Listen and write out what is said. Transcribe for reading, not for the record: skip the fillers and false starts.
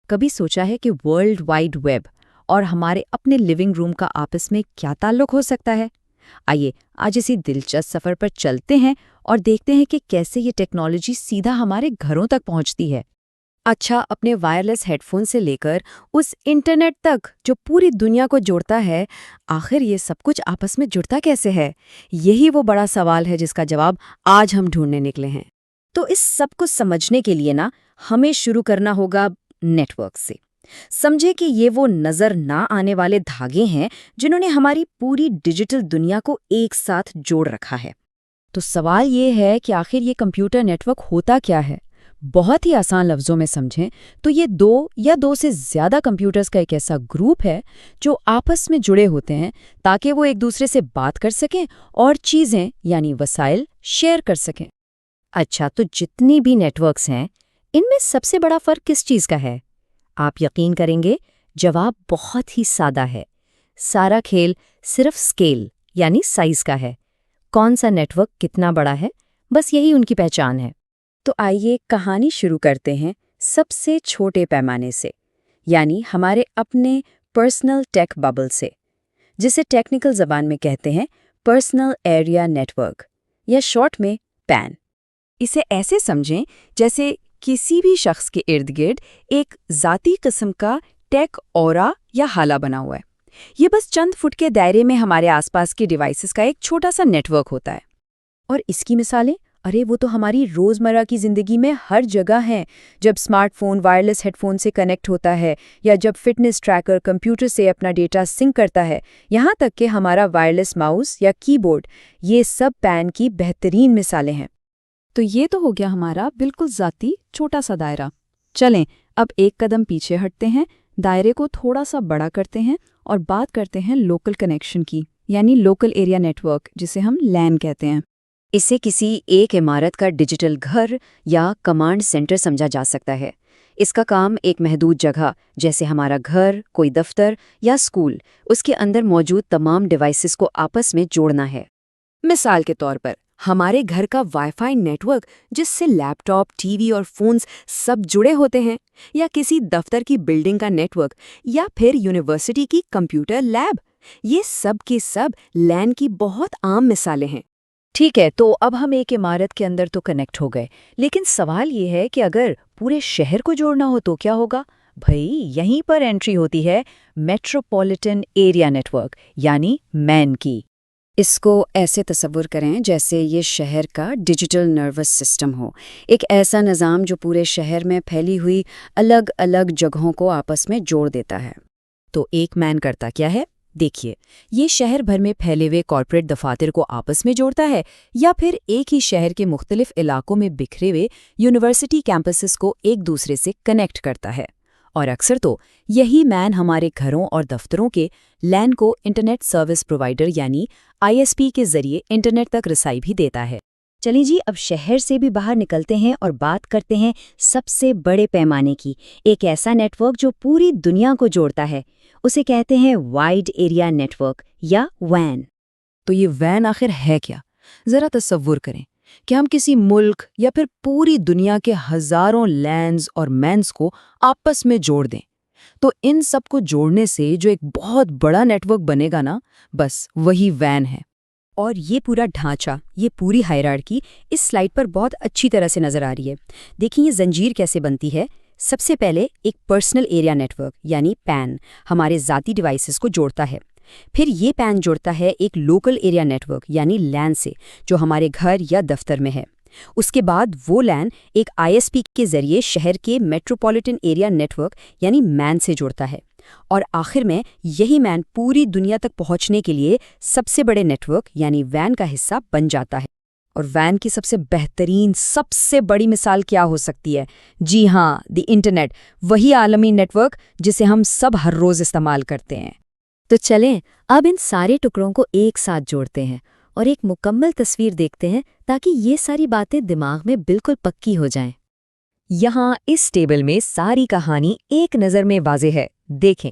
کبھی سوچا ہے کہ ورلڈ وائڈ ویب اور ہمارے اپنے لیونگ روم کا آپس میں کیا تعلق ہو سکتا ہے؟ آئیے آج اسی دلچسپ سفر پر چلتے ہیں اور دیکھتے ہیں کہ کیسے یہ ٹیکنالوجی سیدھا ہمارے گھروں تک پہنچتی ہے۔ اچھا، اپنے وائرلیس ہیڈ فون سے لے کر اس انٹرنیٹ تک جو پوری دنیا کو جوڑتا ہے، آخر یہ سب کچھ آپس میں جڑتا کیسے ہے؟ یہی وہ بڑا سوال ہے جس کا جواب آج ہم ڈھونڈنے نکلے ہیں۔ تو اس سب کو سمجھنے کے لیے ہمیں شروع کرنا ہوگا نیٹ ورک سے۔ سمجھے کہ یہ وہ نظر نہ آنے والے دھاگے ہیں جنہوں نے ہماری پوری ڈیجیٹل دنیا کو ایک ساتھ جوڑ رکھا ہے۔ تو سوال یہ ہے کہ آخر یہ کمپیوٹر نیٹ ورک ہوتا کیا ہے؟ بہت ہی آسان لفظوں میں سمجھیں تو یہ دو یا دو سے زیادہ کمپیوٹرز کا ایک ایسا گروپ ہے جو آپس میں جڑے ہوتے ہیں تاکہ وہ ایک دوسرے سے بات کر سکیں اور چیزیں یعنی وسائل شیئر کر سکیں۔ اچھا، تو جتنی بھی نیٹ ورکس ہیں ان میں سب سے بڑا فرق کس چیز کا ہے؟ آپ یقین کریں گے جواب بہت ہی سادہ ہے۔ سارا کھیل صرف اسکیل یعنی سائز کا ہے۔ کون سا نیٹ ورک کتنا بڑا ہے، بس یہی ان کی پہچان ہے۔ تو آئیے کہانی شروع کرتے ہیں سب سے چھوٹے پیمانے سے، یعنی ہمارے اپنے پرسنل ٹیک ببل سے، جسے ٹیکنیکل زبان میں کہتے ہیں پرسنل ایریا نیٹ ورک یا شارٹ میں پین۔ اسے ایسے سمجھیں جیسے کسی بھی شخص کے ارد گرد ایک ذاتی قسم کا ٹیک اورا یا حالہ بنا ہوا ہے۔ یہ بس چند فٹ کے دائرے میں ہمارے آس پاس کے ڈیوائسز کا ایک چھوٹا سا نیٹ ورک ہوتا ہے۔ اور اس کی مثالیں وہ تو ہماری روزمرہ کی زندگی میں ہر جگہ ہیں۔ جب smartphone wireless headphone سے کنیکٹ ہوتا ہے، یا جب فٹنس ٹریکر کمپیوٹر سے اپنا ڈیٹا سنک کرتا ہے، یہاں تک کہ ہمارا وائرلیس ماؤس یا کی بورڈ، یہ سب پین کی بہترین مثالیں ہیں۔ تو یہ تو ہو گیا ہمارا بالکل ذاتی چھوٹا سا دائرہ۔ چلیں اب ایک قدم پیچھے ہٹتے ہیں، دائرے کو تھوڑا سا بڑا کرتے ہیں اور بات کرتے ہیں لوکل کنیکشن کی، یعنی لوکل ایریا نیٹ ورک، جسے ہم لین کہتے ہیں۔ اسے کسی ایک عمارت کا ڈیجیٹل گھر یا کمانڈ سینٹر سمجھا جا سکتا ہے۔ اس کا کام ایک محدود جگہ جیسے ہمارا گھر، کوئی دفتر یا اسکول، اس کے اندر موجود تمام ڈیوائسز کو آپس میں جوڑنا ہے۔ مثال کے طور پر ہمارے گھر کا وائی فائی نیٹ ورک جس سے لیپ ٹاپ، ٹی وی اور فونز سب جڑے ہوتے ہیں، یا کسی دفتر کی بلڈنگ کا نیٹ ورک، یا پھر یونیورسٹی کی کمپیوٹر لیب، یہ سب کے سب لین کی بہت عام مثالیں ہیں۔ ٹھیک ہے، تو اب ہم ایک عمارت کے اندر تو کنیکٹ ہو گئے، لیکن سوال یہ ہے کہ اگر پورے شہر کو جوڑنا ہو تو کیا ہوگا؟ بھئی یہیں پر انٹری ہوتی ہے میٹروپولیٹن ایریا نیٹ ورک یعنی مین کی۔ اس کو ایسے تصور کریں جیسے یہ شہر کا ڈیجیٹل نروس سسٹم ہو، ایک ایسا نظام جو پورے شہر میں پھیلی ہوئی الگ الگ جگہوں کو آپس میں جوڑ دیتا ہے۔ تو ایک مین کرتا کیا ہے؟ دیکھیے، یہ شہر بھر میں پھیلے ہوئے کارپوریٹ دفاتر کو آپس میں جوڑتا ہے، یا پھر ایک ہی شہر کے مختلف علاقوں میں بکھرے ہوئے یونیورسٹی کیمپسز کو ایک دوسرے سے کنیکٹ کرتا ہے۔ اور اکثر تو یہی مین ہمارے گھروں اور دفتروں کے لین کو انٹرنیٹ سروس پرووائیڈر یعنی ISP کے ذریعے انٹرنیٹ تک رسائی بھی دیتا ہے۔ چلیے جی، اب شہر سے بھی باہر نکلتے ہیں اور بات کرتے ہیں سب سے بڑے پیمانے کی، ایک ایسا نیٹ ورک جو پوری دنیا کو جوڑتا ہے۔ اسے کہتے ہیں وائڈ ایریا نیٹ ورک یا وین۔ تو یہ وین آخر ہے کیا؟ ذرا تصور کریں کہ ہم کسی ملک یا پھر پوری دنیا کے ہزاروں لینز اور مینز کو آپس میں جوڑ دیں، تو ان سب کو جوڑنے سے جو ایک بہت بڑا نیٹ ورک بنے گا بس وہی وین ہے۔ اور یہ پورا ڈھانچہ، یہ پوری ہائرارکی اس سلائیڈ پر بہت اچھی طرح سے نظر آ رہی ہے۔ دیکھیں یہ زنجیر کیسے بنتی ہے۔ سب سے پہلے ایک پرسنل ایریا نیٹ ورک یعنی پین ہمارے ذاتی ڈیوائسز کو جوڑتا ہے۔ پھر یہ پین جوڑتا ہے ایک لوکل ایریا نیٹ ورک یعنی لین سے، جو ہمارے گھر یا دفتر میں ہے۔ اس کے بعد وہ لین ایک ISP کے ذریعے شہر کے میٹروپولیٹن ایریا نیٹ ورک یعنی مین سے جوڑتا ہے۔ اور آخر میں یہی مین پوری دنیا تک پہنچنے کے لیے سب سے بڑے نیٹ ورک یعنی وین کا حصہ بن جاتا ہے۔ اور وین کی سب سے بہترین، سب سے بڑی مثال کیا ہو سکتی ہے؟ جی ہاں، دی انٹرنیٹ، وہی عالمی نیٹ ورک جسے ہم سب ہر روز استعمال کرتے ہیں۔ تو چلیں اب ان سارے ٹکڑوں کو ایک ساتھ جوڑتے ہیں اور ایک مکمل تصویر دیکھتے ہیں تاکہ یہ ساری باتیں دماغ میں بالکل پکی ہو جائیں۔ یہاں اس ٹیبل میں ساری کہانی ایک نظر میں واضح ہے۔ دیکھیں،